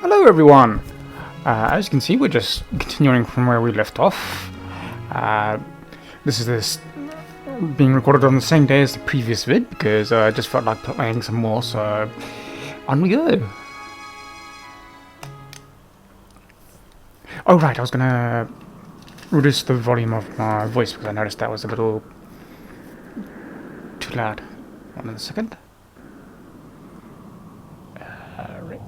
Hello everyone! As you can see, we're just continuing from where we left off. This being recorded on the same day as the previous vid because I just felt like playing some more, so on we go! Oh right, I was gonna reduce the volume of my voice because I noticed that was a little too loud. 1 second. Right.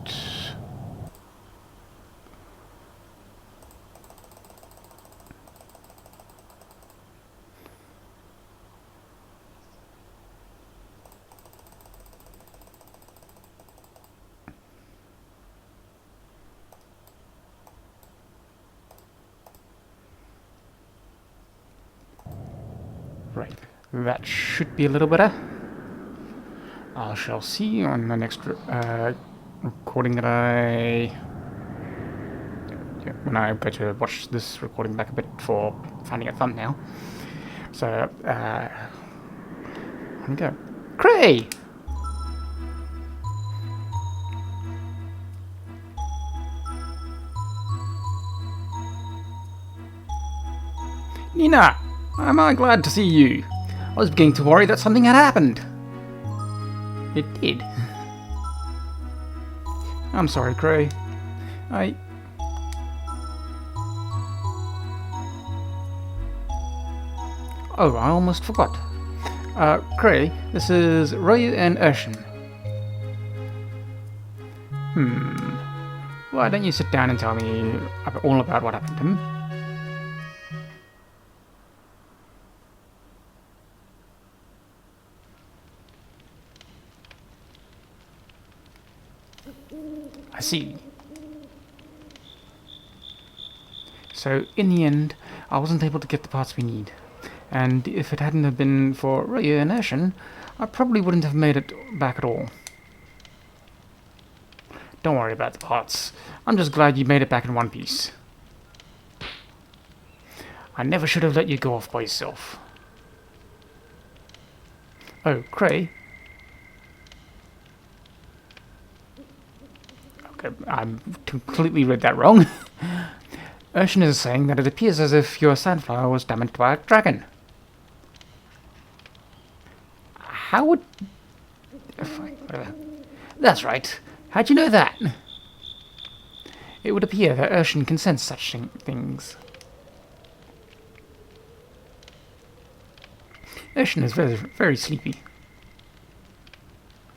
Right, that should be a little better. I shall see on the next recording that when I go to watch this recording back a bit for finding a thumbnail. So, here we go. Cray! Nina! Am I glad to see you? I was beginning to worry that something had happened. It did. I'm sorry, Cray. Oh, I almost forgot. Cray, this is Ryu and Urshan. Why don't you sit down and tell me all about what happened to him? I see. So, in the end, I wasn't able to get the parts we need. And if it hadn't have been for Ryu and Urshan, I probably wouldn't have made it back at all. Don't worry about the parts. I'm just glad you made it back in one piece. I never should have let you go off by yourself. Oh, Cray? Okay, I completely read that wrong. Urshan is saying that it appears as if your sandflower was damaged by a dragon. How would... Fine, whatever. That's right. How'd you know that? It would appear that Urshan can sense such things. Urshan is very, very sleepy.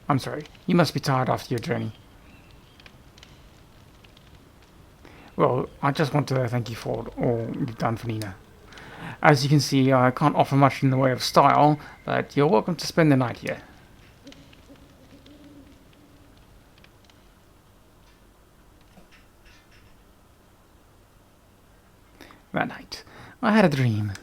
I'm sorry. You must be tired after your journey. Well, I just want to thank you for all you've done for Nina. As you can see, I can't offer much in the way of style, but you're welcome to spend the night here. That night, I had a dream.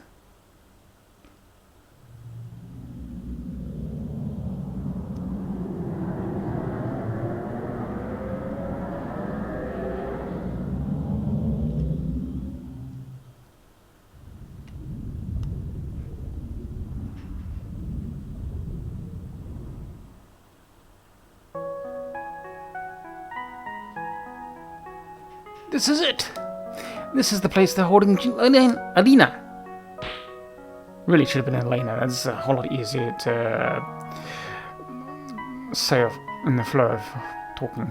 This is it! This is the place they're holding Alina! Really should have been Elena. That's a whole lot easier to say in the flow of talking.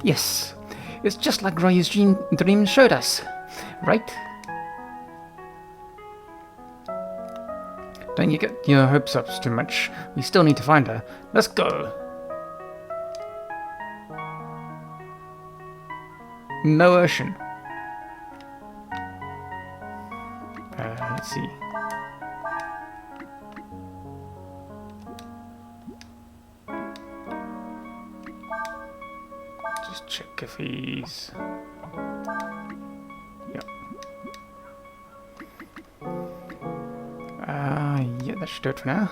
Yes, it's just like Ryu's dream showed us, right? Don't you get your hopes up too much. We still need to find her. Let's go! No Urshan. Let's see. Just check if he's... Yep. Yeah, that should do it for now.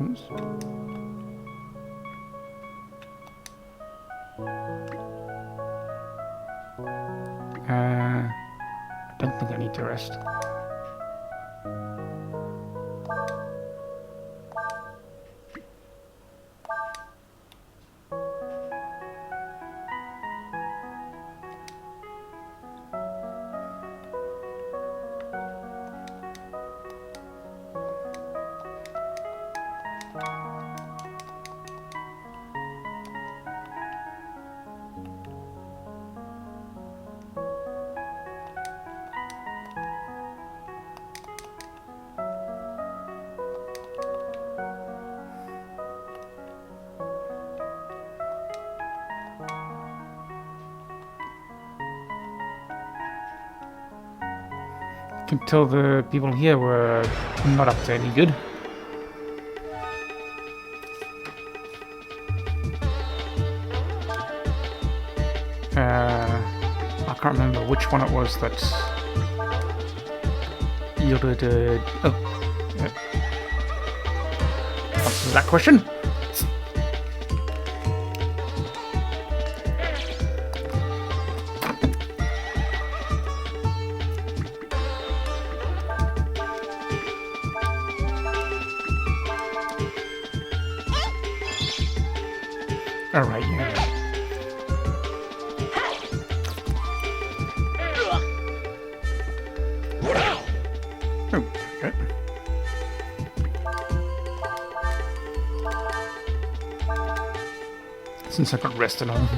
Oops. I don't think I need to rest. can tell the people here were not up to any good. I can't remember which one it was that yielded answers that question. Alright, yeah. Oh, okay. Since I got rested on.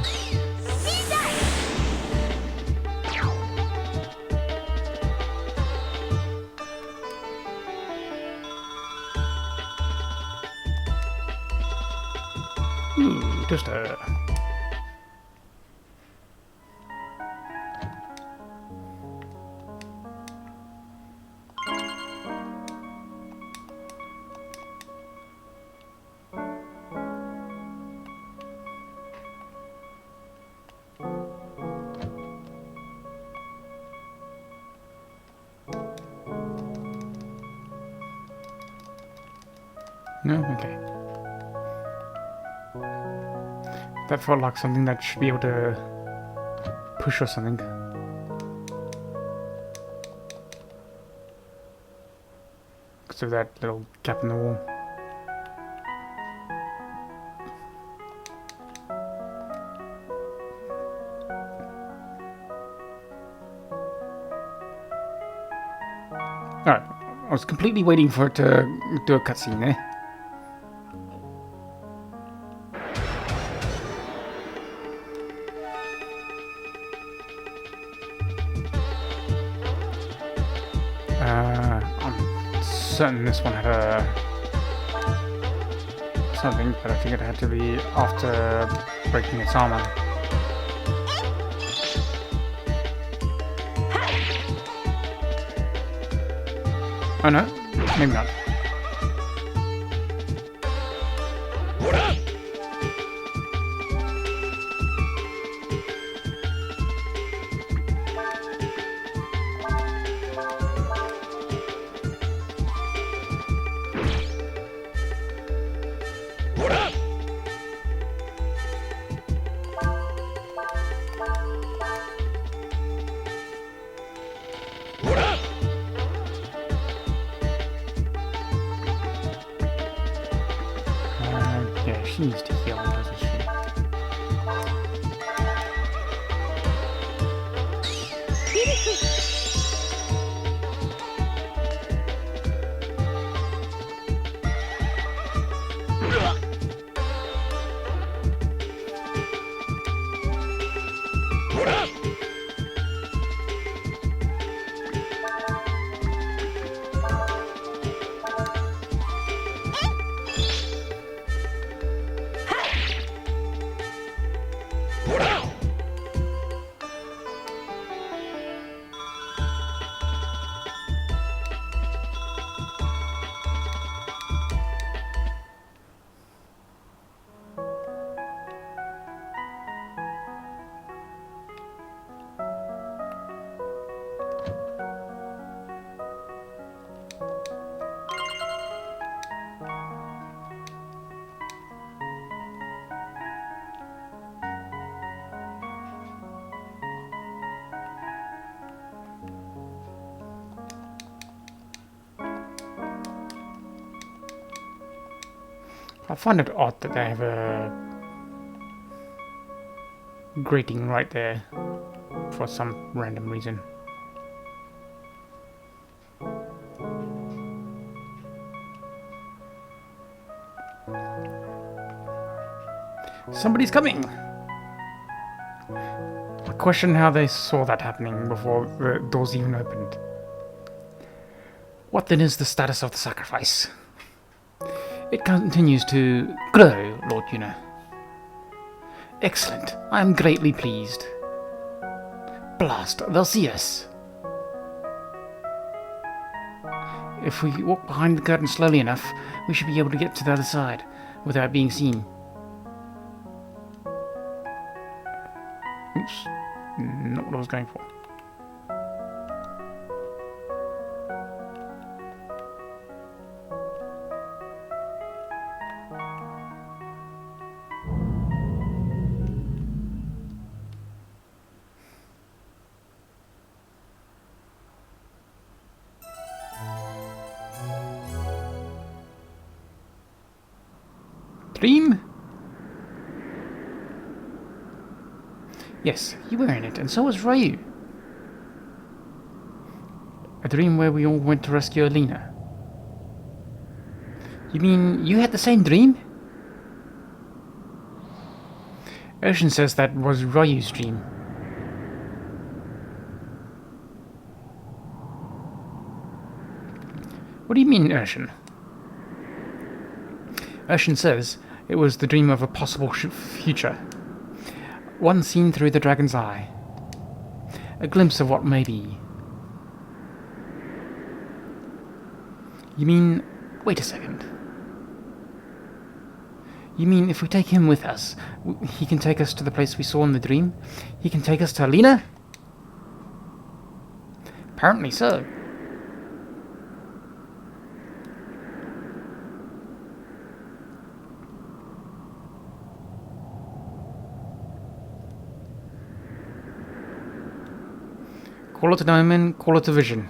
Ooh, just a... No? Okay. That felt like something that should be able to push or something. Because of that little gap in the wall. Alright, I was completely waiting for it to do a cutscene there. I'm certain this one had something, but I think it had to be after breaking its armor. Oh no, maybe not. Yeah, she needs to heal, doesn't she? I find it odd that they have a grating right there for some random reason. Somebody's coming! I question how they saw that happening before the doors even opened. What then is the status of the sacrifice? It continues to grow, Lord Yuna. Excellent. I am greatly pleased. Blast, they'll see us. If we walk behind the curtain slowly enough, we should be able to get to the other side without being seen. Oops. Not what I was going for. Dream? Yes, you were in it, and so was Ryu. A dream where we all went to rescue Alina. You mean you had the same dream? Ocean says that was Ryu's dream. What do you mean, Ocean? Ocean says it was the dream of a possible future. One seen through the dragon's eye. A glimpse of what may be. You mean... Wait a second. You mean if we take him with us, he can take us to the place we saw in the dream? He can take us to Alina? Apparently so. Call it an omen, call it a vision.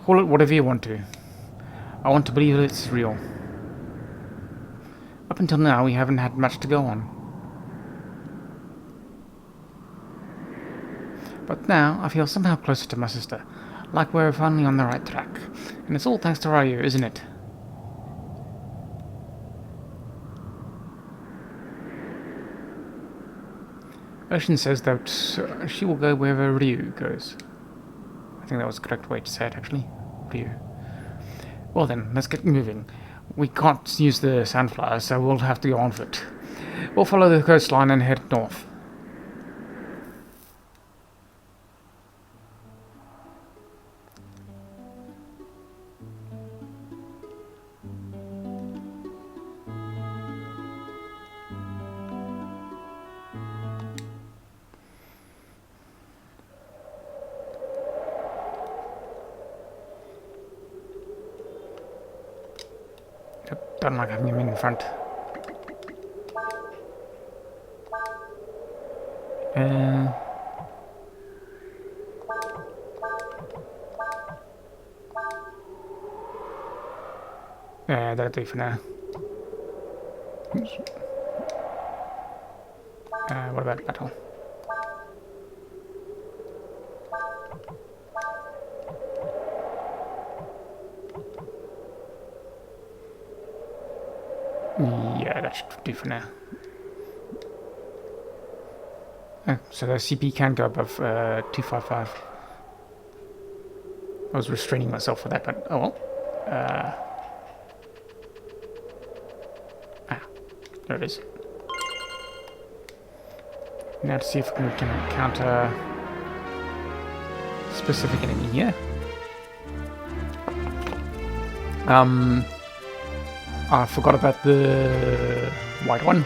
Call it whatever you want to. I want to believe it's real. Up until now, we haven't had much to go on. But now, I feel somehow closer to my sister. Like we're finally on the right track. And it's all thanks to Ryu, isn't it? Ocean says that she will go wherever Ryu goes. I think that was the correct way to say it, actually. Ryu. Well then, let's get moving. We can't use the sandflower, so we'll have to go on foot. We'll follow the coastline and head north. Don't like having him in front. That'll do for now. What about battle? Yeah, that should do for now. So the CP can go above 255. I was restraining myself for that, but oh well. There it is. Now to see if we can encounter specific enemy here. I forgot about the white one.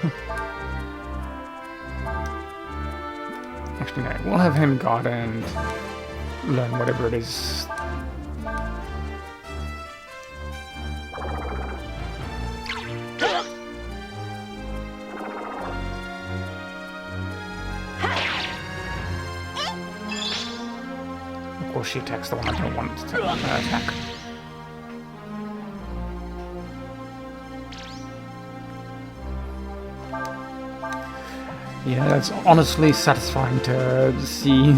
Actually, no. We'll have him guard and learn whatever it is. Of course, she attacks the one I don't want to attack. Yeah, that's honestly satisfying to see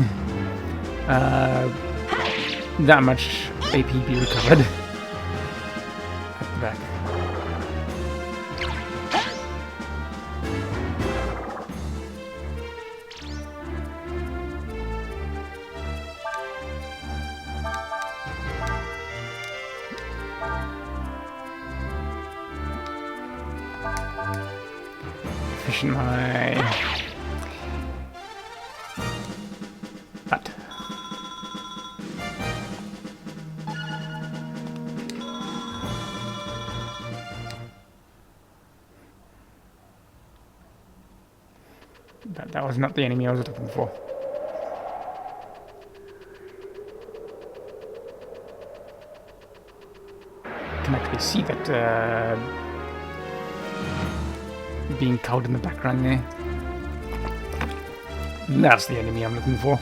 that much AP be recovered at the back. Fishing my butt. was not the enemy I was looking for. I can actually see that being colored in the background there. That's the enemy I'm looking for.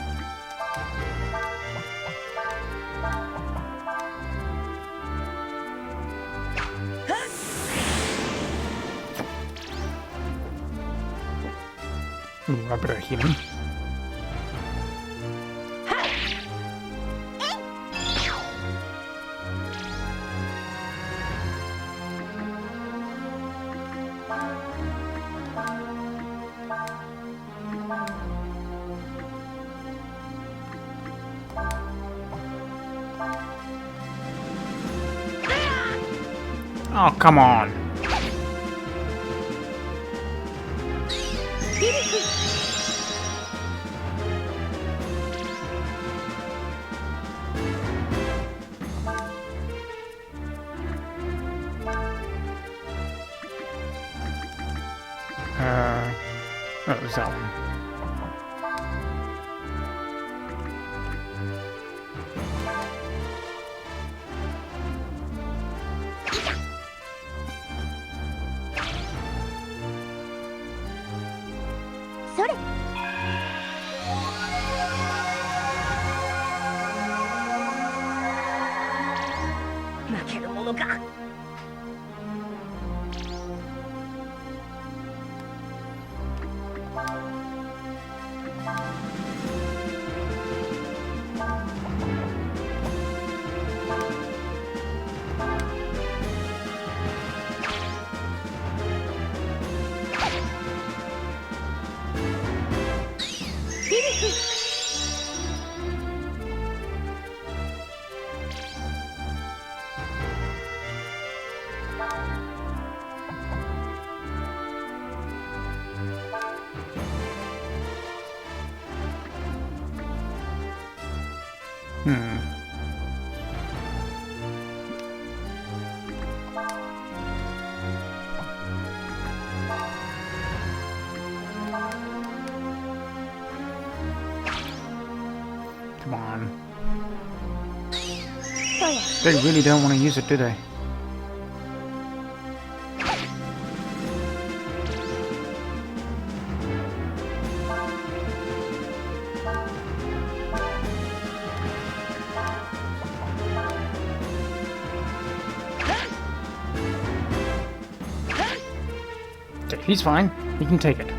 Ooh, I better heal him. Oh, come on. What was that one? Come on. They really don't want to use it, do they? Okay, he's fine. He can take it.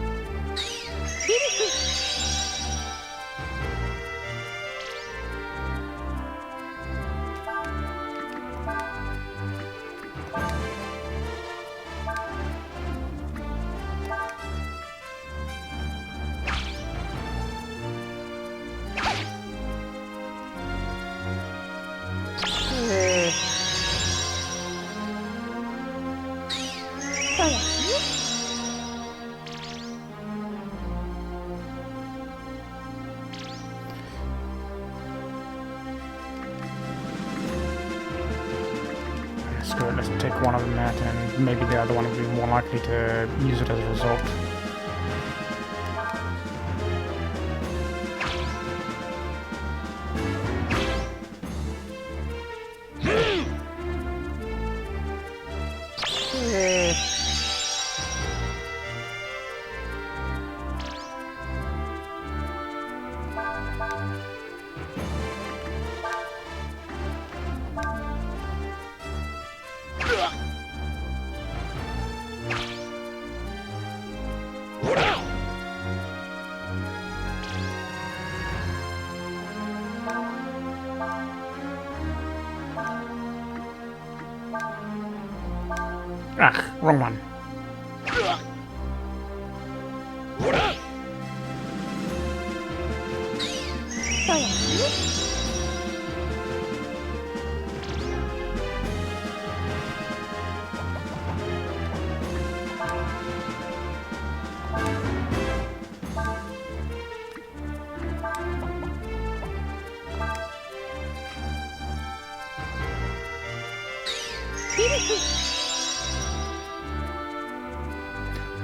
Screw it, let's take one of them out and maybe the other one will be more likely to use it as a result. Ah, wrong one.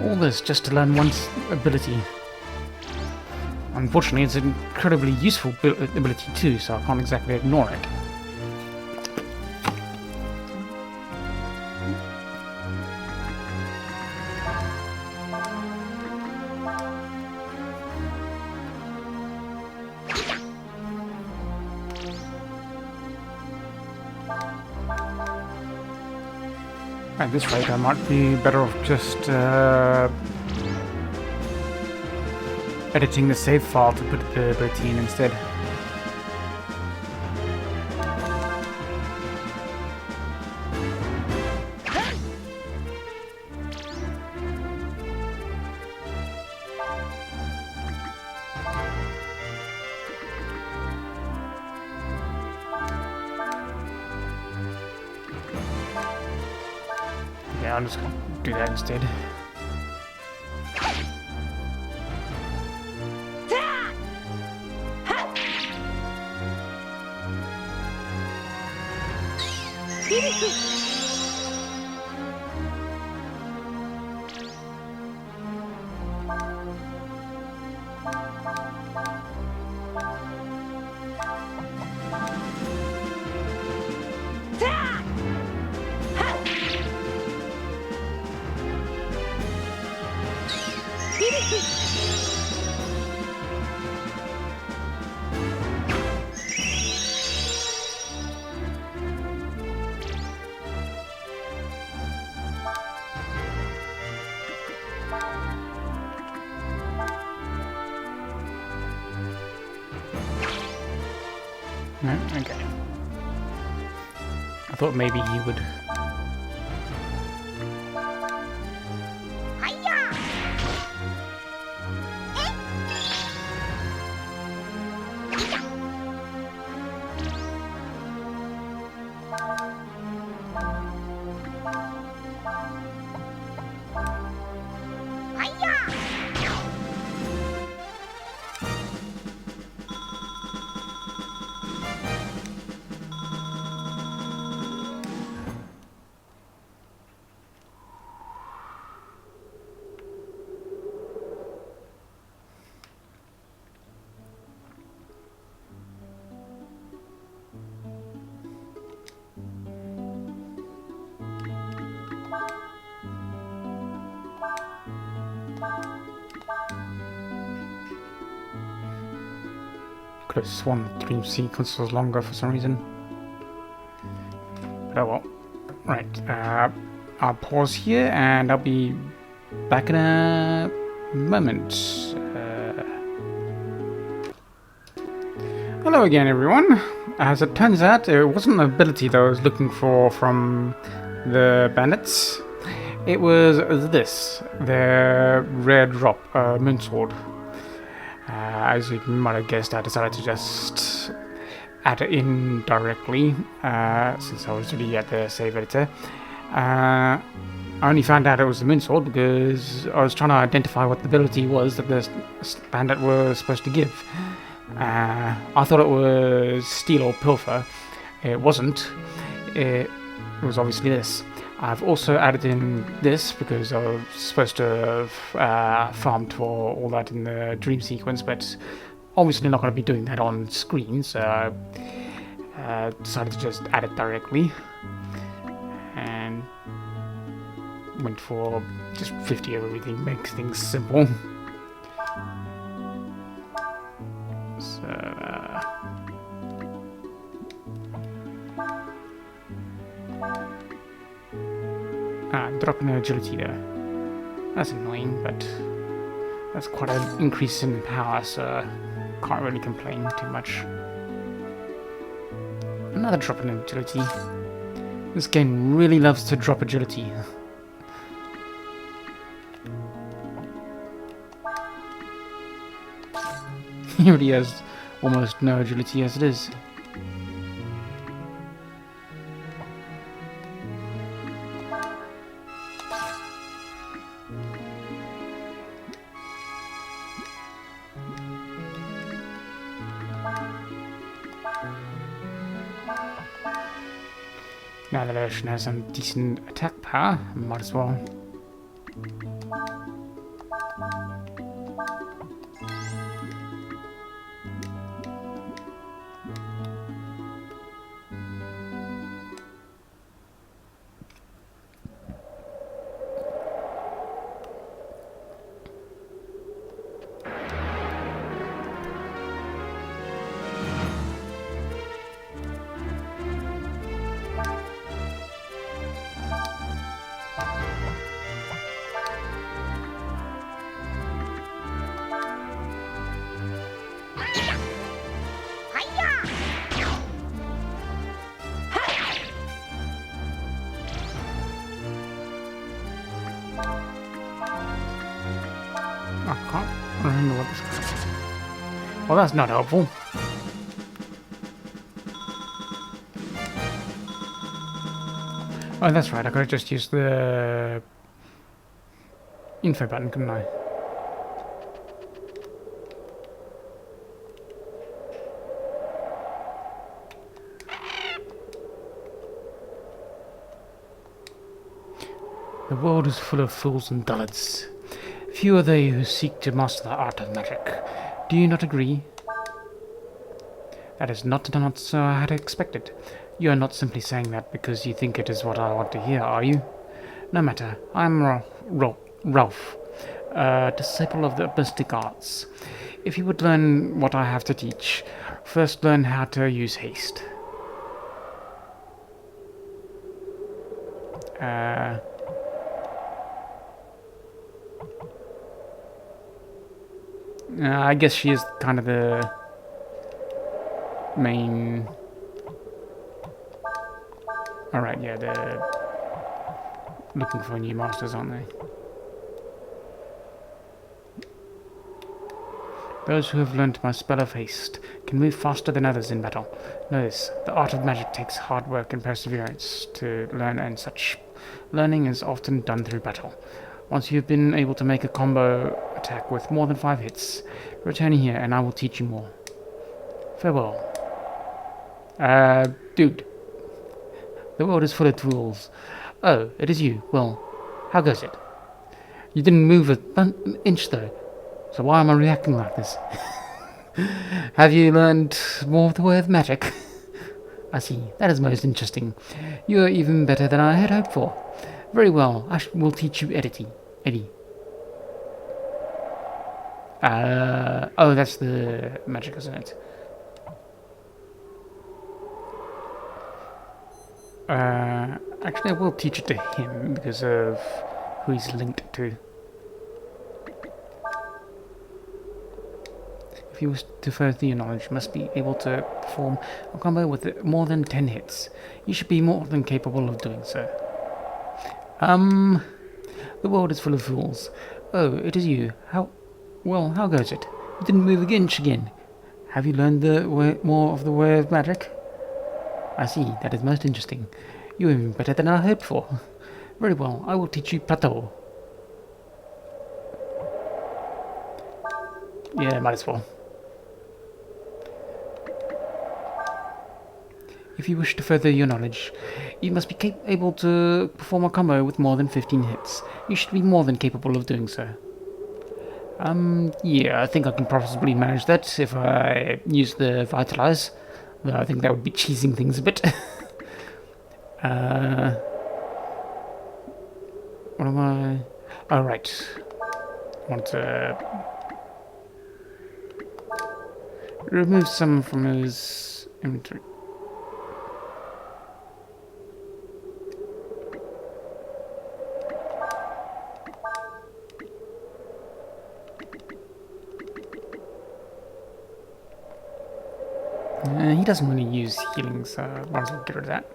All this just to learn one ability. Unfortunately, it's an incredibly useful ability too, so I can't exactly ignore it. At this rate, I might be better off just editing the save file to put the ability in instead. Yeah, I'm just gonna do that instead. No? Okay. I thought maybe he would. Could have sworn the dream sequence was longer for some reason. But oh well. Right, I'll pause here and I'll be back in a moment. Hello again, everyone. As it turns out, it wasn't the ability that I was looking for from the bandits. It was this, the rare drop, moon sword. As you might have guessed, I decided to just add it in directly, since I was already at the save editor. I only found out it was the moon sword because I was trying to identify what the ability was that the bandit was supposed to give. I thought it was steal or pilfer. It wasn't. It was obviously this. I've also added in this because I was supposed to have farmed for all that in the dream sequence, but obviously not going to be doing that on screen, so I decided to just add it directly and went for just 50 of everything, makes things simple. So dropping the agility there. That's annoying, but that's quite an increase in power, so can't really complain too much. Another drop in agility. This game really loves to drop agility. He already has almost no agility as it is. Now that Ocean has some decent attack power, might as well. Well, that's not helpful. Oh, that's right. I could have just used the info button, couldn't I? The world is full of fools and dullards. Few are they who seek to master the art of magic. Do you not agree? That is not an answer I had expected. You are not simply saying that because you think it is what I want to hear, are you? No matter. I am Ralph, a disciple of the mystic arts. If you would learn what I have to teach, first learn how to use haste. I guess she is kind of the main... Alright, yeah, they're looking for new masters, aren't they? Those who have learnt my spell of haste can move faster than others in battle. Know this, the art of magic takes hard work and perseverance to learn, and such learning is often done through battle. Once you've been able to make a combo attack with more than 5 hits, return here and I will teach you more. Farewell. Dude. The world is full of fools. Oh, it is you. Well, how goes it? You didn't move an inch though, so why am I reacting like this? Have you learned more of the way of magic? I see, that is most interesting. You are even better than I had hoped for. Very well, I will teach you Eddie. Oh, that's the magic, isn't it? Actually, I will teach it to him because of who he's linked to. If you wish to further your knowledge, you must be able to perform a combo with more than 10 hits. You should be more than capable of doing so. The world is full of fools. Oh, it is you. How goes it? You didn't move an inch again. Have you learned more of the way of magic? I see, that is most interesting. You are even better than I hoped for. Very well, I will teach you plateau. Yeah, might as well. If you wish to further your knowledge, you must be able to perform a combo with more than 15 hits. You should be more than capable of doing so. Yeah, I think I can possibly manage that if I use the Vitalize. Though I think that would be cheesing things a bit. What am I... Oh, right. I want to... remove some from his inventory. He doesn't really use healing, so might as well get rid of that.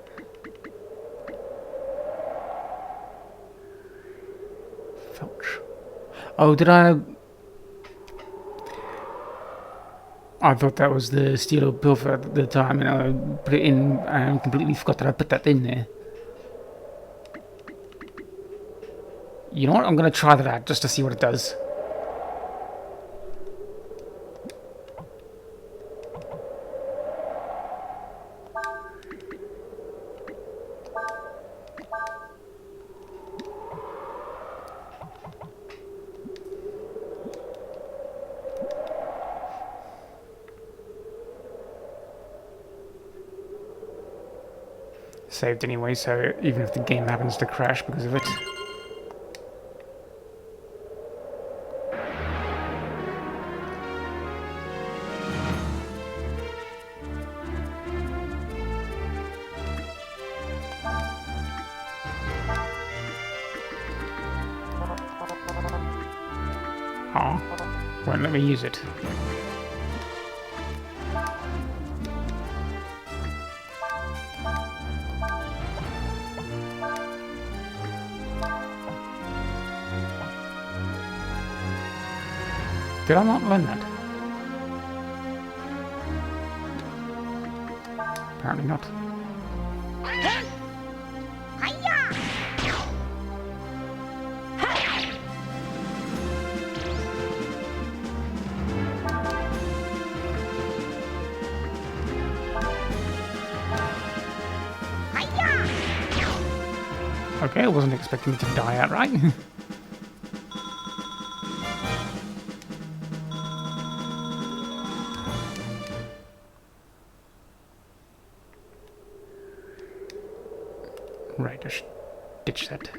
Felch. Oh, did I... I thought that was the steel or pilfer at the time, and I put it in and completely forgot that I put that in there. You know what? I'm going to try that out just to see what it does. Saved anyway, so even if the game happens to crash because of it. Oh, won't let me use it. Did I not learn that? apparently not. Okay, I wasn't expecting me to die outright. Right, I should ditch that.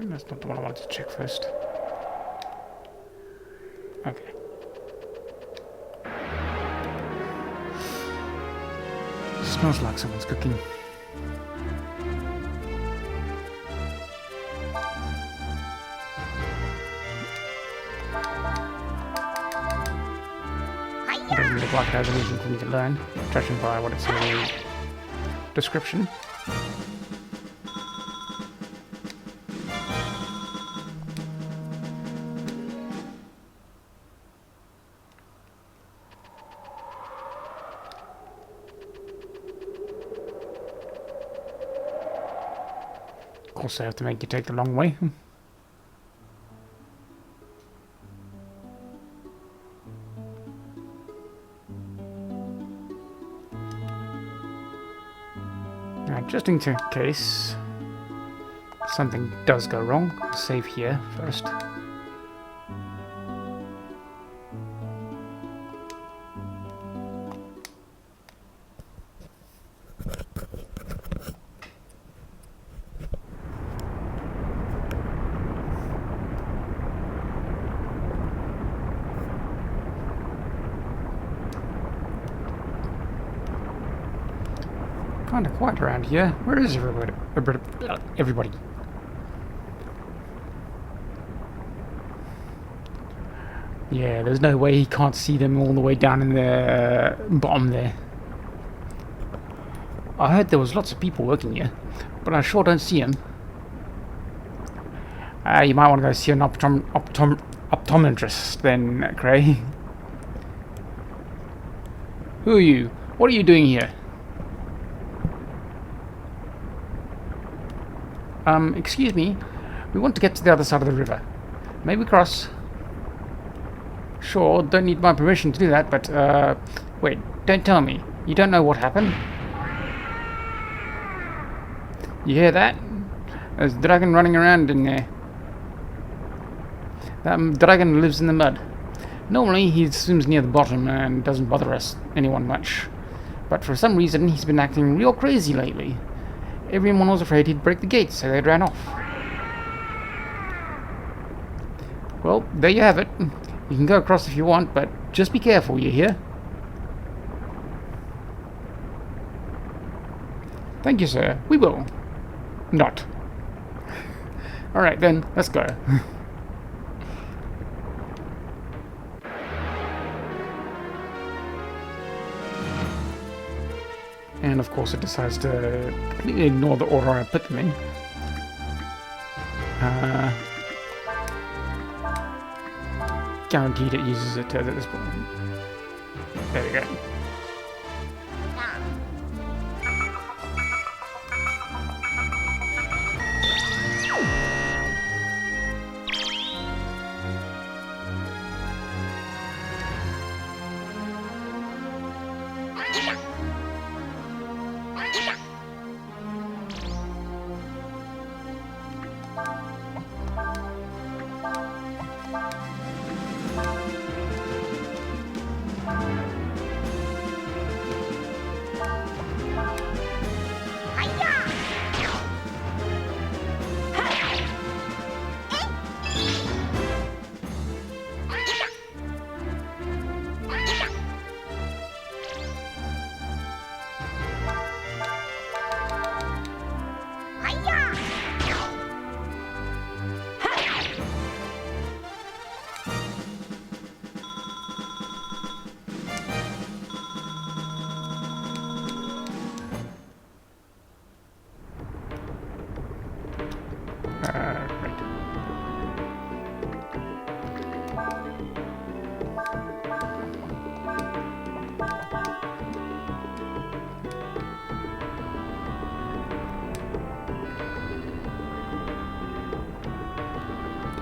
That's not the one I wanted to check first. Okay. Smells like someone's cooking. Doesn't look like it has anything for me to learn, judging by what it says in the description. Of course, I have to make you take the long way. Now, just in case something does go wrong, I'll save here first. Kinda quiet around here. Where is everybody? Everybody. Yeah, there's no way he can't see them all the way down in the bottom there. I heard there was lots of people working here, but I sure don't see them. You might want to go see an optometrist then, Cray. Who are you? What are you doing here? Excuse me, we want to get to the other side of the river. May we cross? Sure, don't need my permission to do that, but, wait, don't tell me. You don't know what happened? You hear that? There's a dragon running around in there. That dragon lives in the mud. Normally, he swims near the bottom and doesn't bother anyone much. But for some reason, he's been acting real crazy lately. Everyone was afraid he'd break the gate, so they ran off. Well, there you have it. You can go across if you want, but just be careful, you hear? Thank you, sir. We will. Not. Alright then, let's go. And of course it decides to completely ignore the order I put them in. Guaranteed it uses it at this point. There we go.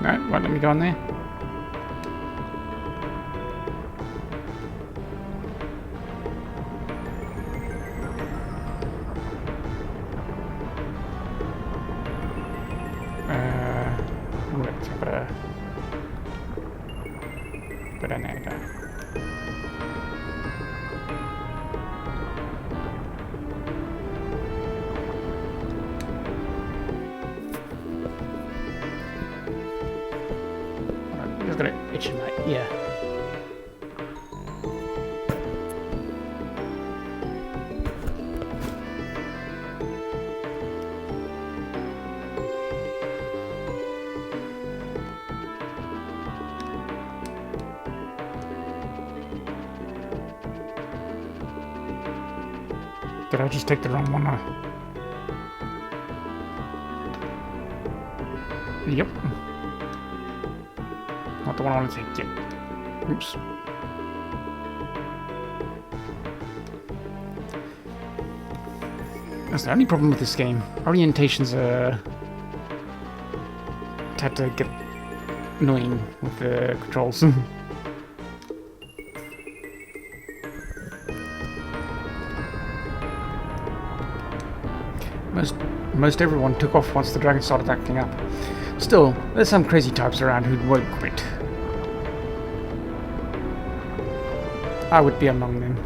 No, won't let me go on there. Right, I've got to put in there. I've got an itch in my ear. Did I just take the wrong one? Yep. Not the one I want to take yet. Oops. That's the only problem with this game. Orientations are... had to get annoying with the controls. Most everyone took off once the dragon started acting up. Still, there's some crazy types around who won't quit. I would be among them.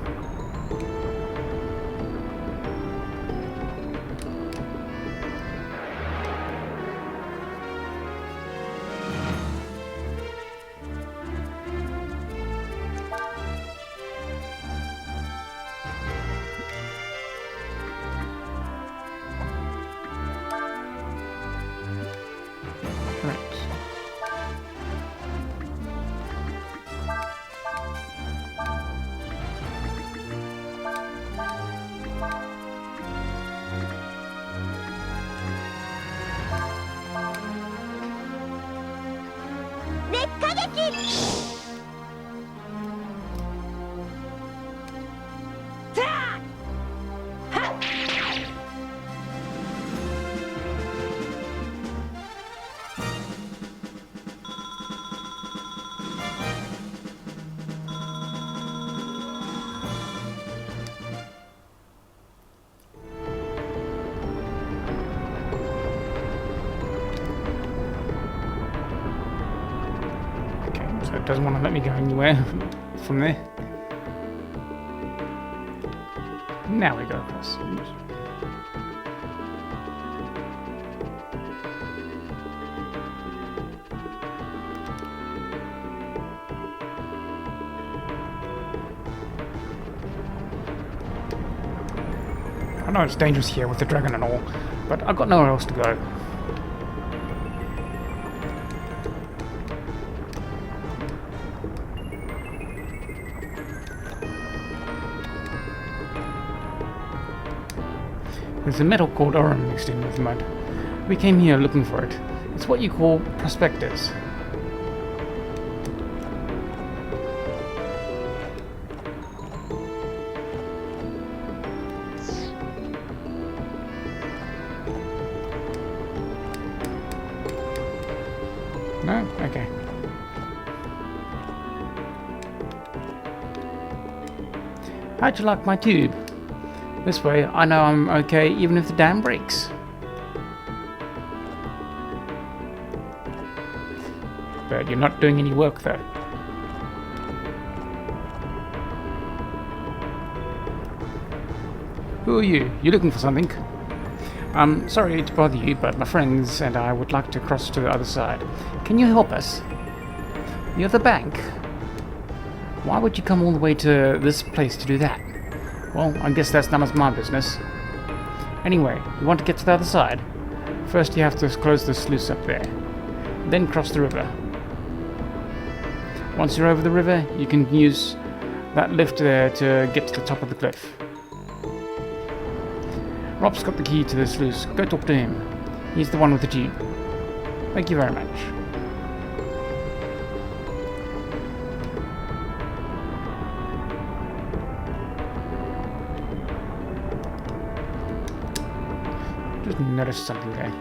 It doesn't want to let me go anywhere from there. Now we go across. I know it's dangerous here with the dragon and all, but I've got nowhere else to go. There's a metal called Orum mixed in with mud. We came here looking for it. It's what you call prospectors. No? Okay. How'd you like my tube? This way, I know I'm okay even if the dam breaks. But you're not doing any work though. Who are you? You looking for something? I'm sorry to bother you, but my friends and I would like to cross to the other side. Can you help us? You're the bank. Why would you come all the way to this place to do that? Well, I guess that's none of my business. Anyway, you want to get to the other side? First you have to close the sluice up there. Then cross the river. Once you're over the river, you can use that lift there to get to the top of the cliff. Rob's got the key to the sluice. Go talk to him. He's the one with the tube. Thank you very much. just noticed something there.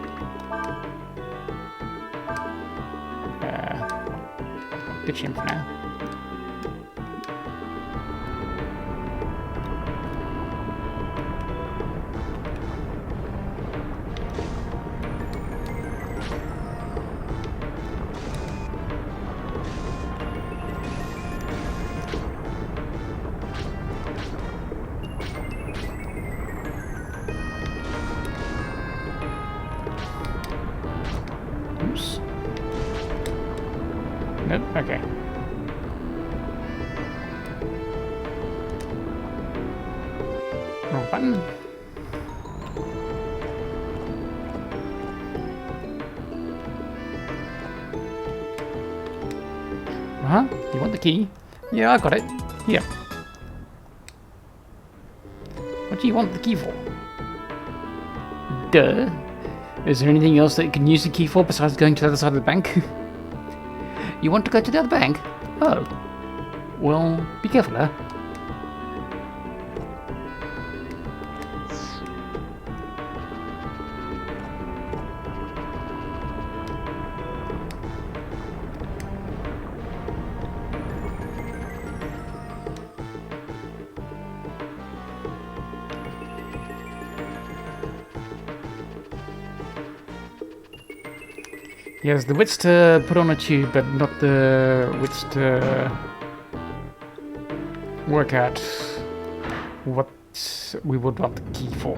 Ditch him for now. Oops. Nope, okay. Wrong button. Uh-huh. You want the key? Yeah, I got it. Here. What do you want the key for? Duh. Is there anything else that you can use the key for besides going to the other side of the bank? You want to go to the other bank? Oh. Well, be careful, huh? Yes, the wits to put on a tube, but not the wits to work out what we would want the key for.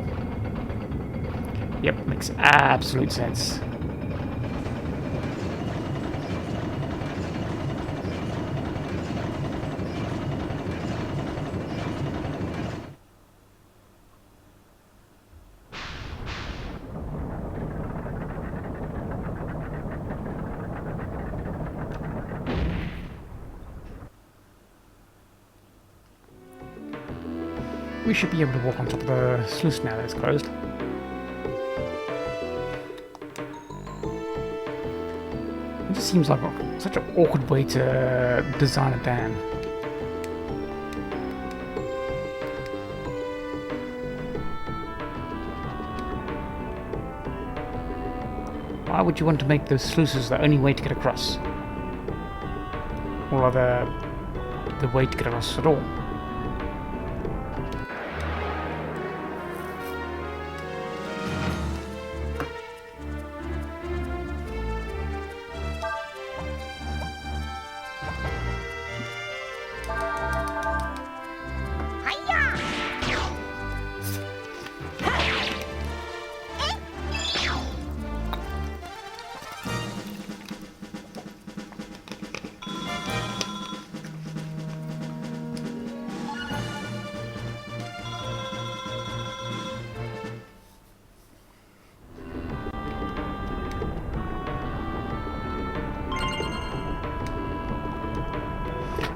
Yep, makes absolute sense. We should be able to walk on top of the sluice now that it's closed. It just seems like such an awkward way to design a dam. Why would you want to make those sluices the only way to get across? Or rather, the way to get across at all?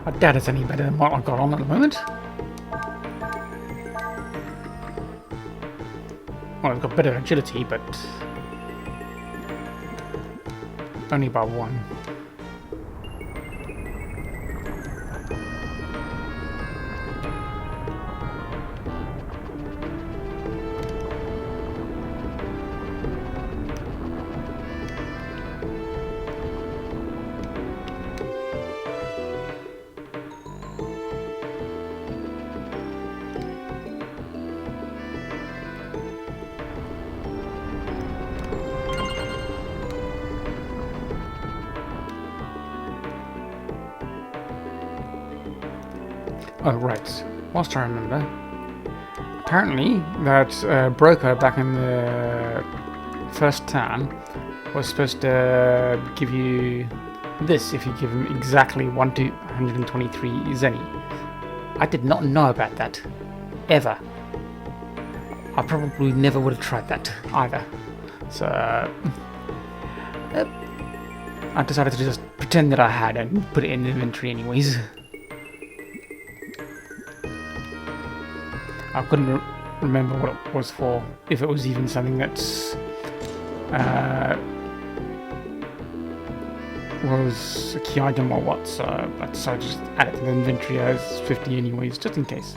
I doubt it's any better than what I've got on at the moment. Well, I've got better agility, but only by one. Oh, right. Whilst I remember, apparently that broker back in the first town was supposed to give you this if you give him exactly 123 zenny. I did not know about that. Ever. I probably never would have tried that either. So, I decided to just pretend that I had and put it in the inventory anyways. I couldn't remember what it was for, if it was even something that's was a key item or what, so I decided to just add it to the inventory as 50 anyways, just in case.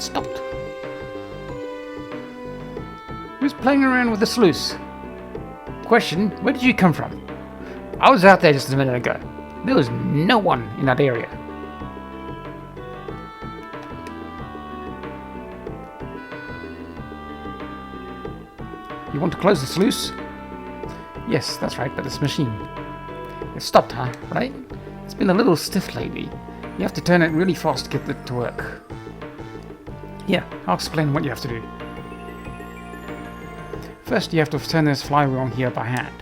It stopped. Who's playing around with the sluice? Question, where did you come from? I was out there just a minute ago. There was no one in that area. You want to close the sluice? Yes, that's right, but this machine. It stopped, huh? Right? It's been a little stiff lately. You have to turn it really fast to get it to work. Yeah, I'll explain what you have to do. First, you have to turn this flywheel on here by hand.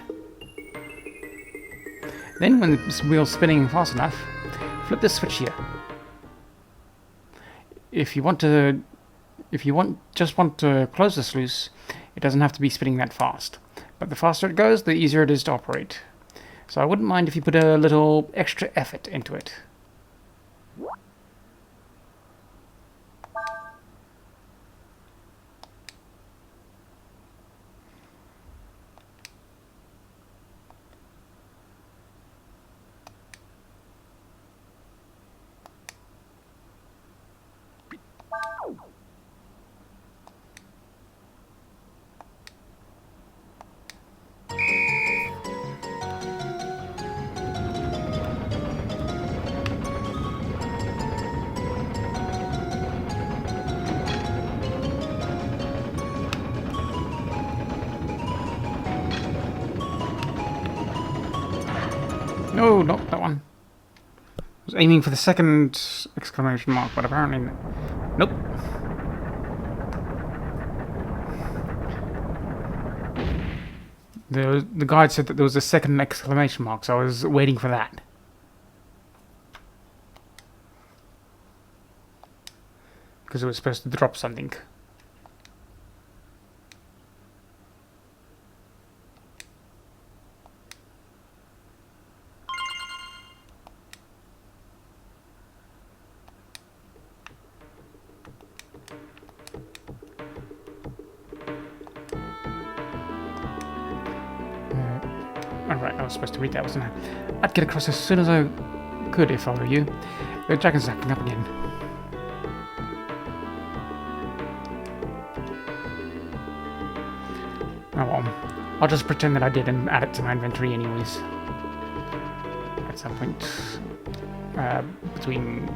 Then, when the wheel's spinning fast enough, flip this switch here. If you just want to close the sluice, it doesn't have to be spinning that fast. But the faster it goes, the easier it is to operate. So I wouldn't mind if you put a little extra effort into it. No, not that one. I was aiming for the second exclamation mark, but apparently... Nope. The guide said that there was a second exclamation mark, so I was waiting for that. Because it was supposed to drop something. Alright, I was supposed to read that, wasn't I? I'd get across as soon as I could if I were you. The dragon's acting up again. Oh well. I'll just pretend that I did and add it to my inventory anyways. At some point. Between...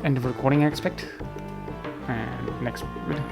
end of recording, I expect. And next video.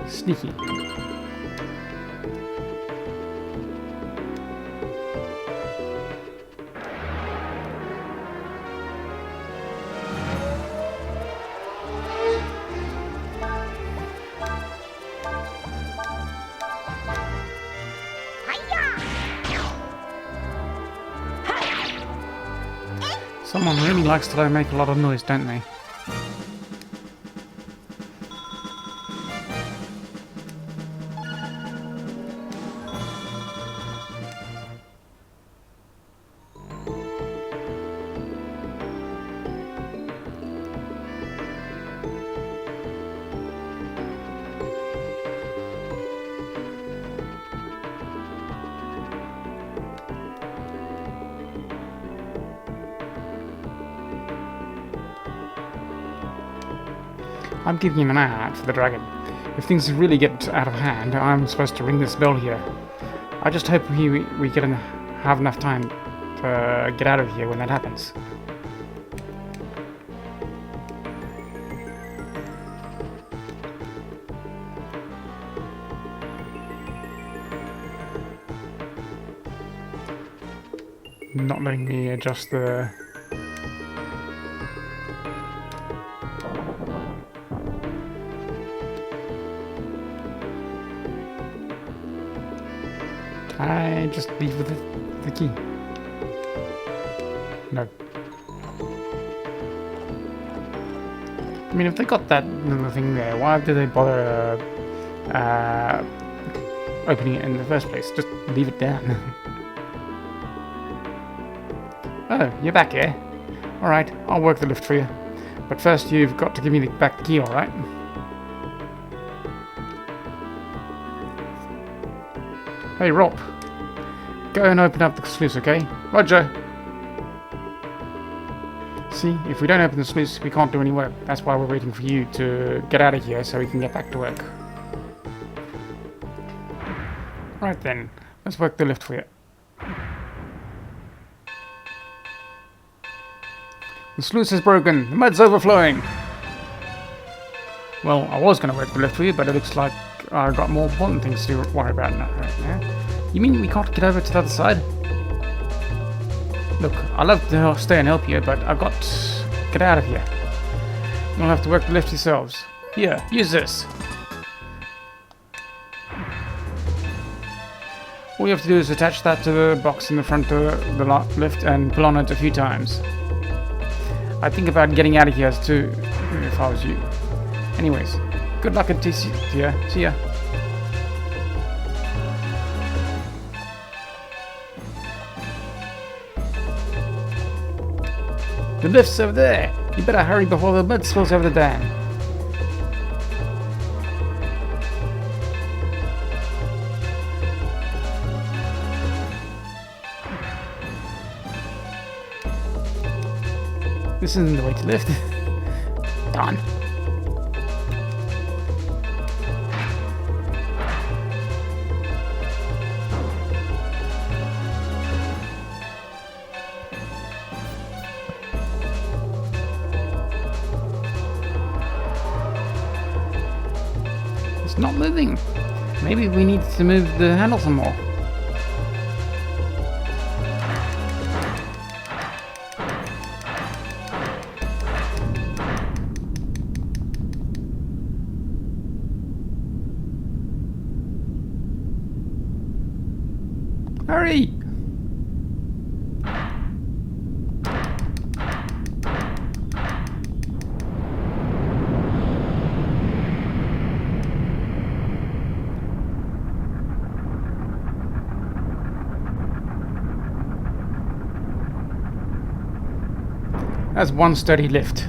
Sneaky. Someone really likes to make a lot of noise, don't they? I'm keeping an eye out for the dragon. If things really get out of hand, I'm supposed to ring this bell here. I just hope we have enough time to get out of here when that happens. Not letting me adjust the... I just leave with the key. No. I mean, if they got that little thing there, why did they bother opening it in the first place? Just leave it down. Oh, you're back here. Alright, I'll work the lift for you. But first you've got to give me back the key, alright? Hey, Rob. Go and open up the sluice, okay? Roger! See, if we don't open the sluice, we can't do any work. That's why we're waiting for you to get out of here so we can get back to work. Right then, let's work the lift for you. The sluice is broken. The mud's overflowing. Well, I was going to work the lift for you, but it looks like I've got more important things to worry about right now. You mean we can't get over to the other side? Look, I'd love to stay and help you, but I've got to get out of here. You'll have to work the lift yourselves. Here, use this. All you have to do is attach that to the box in the front of the lift and pull on it a few times. I'd think about getting out of here too, if I was you. Anyways, good luck and see ya. The lift's over there. You better hurry before the mud spills over the dam. This isn't the way to lift. Darn. It's not moving. Maybe we need to move the handle some more. Hurry! That's one sturdy lift.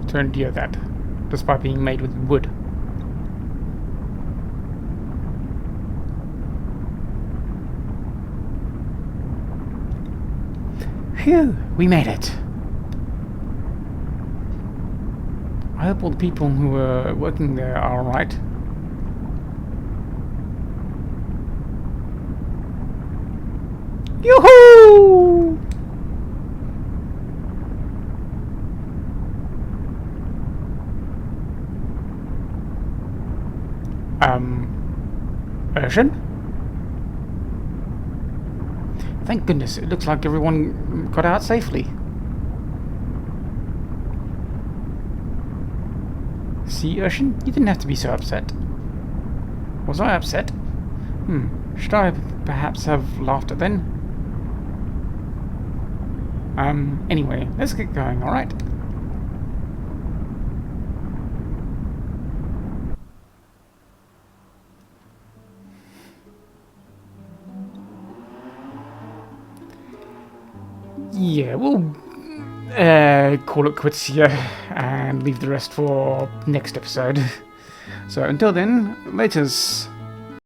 To endure that, despite being made with wood. Phew, we made it. I hope all the people who were working there are alright. Yoo-hoo! Ocean? Thank goodness, it looks like everyone got out safely. See, Ocean, you didn't have to be so upset. Was I upset? Should I perhaps have laughed at then? Anyway, let's get going, alright? Yeah, we'll call it quits here and leave the rest for next episode. So until then, laters.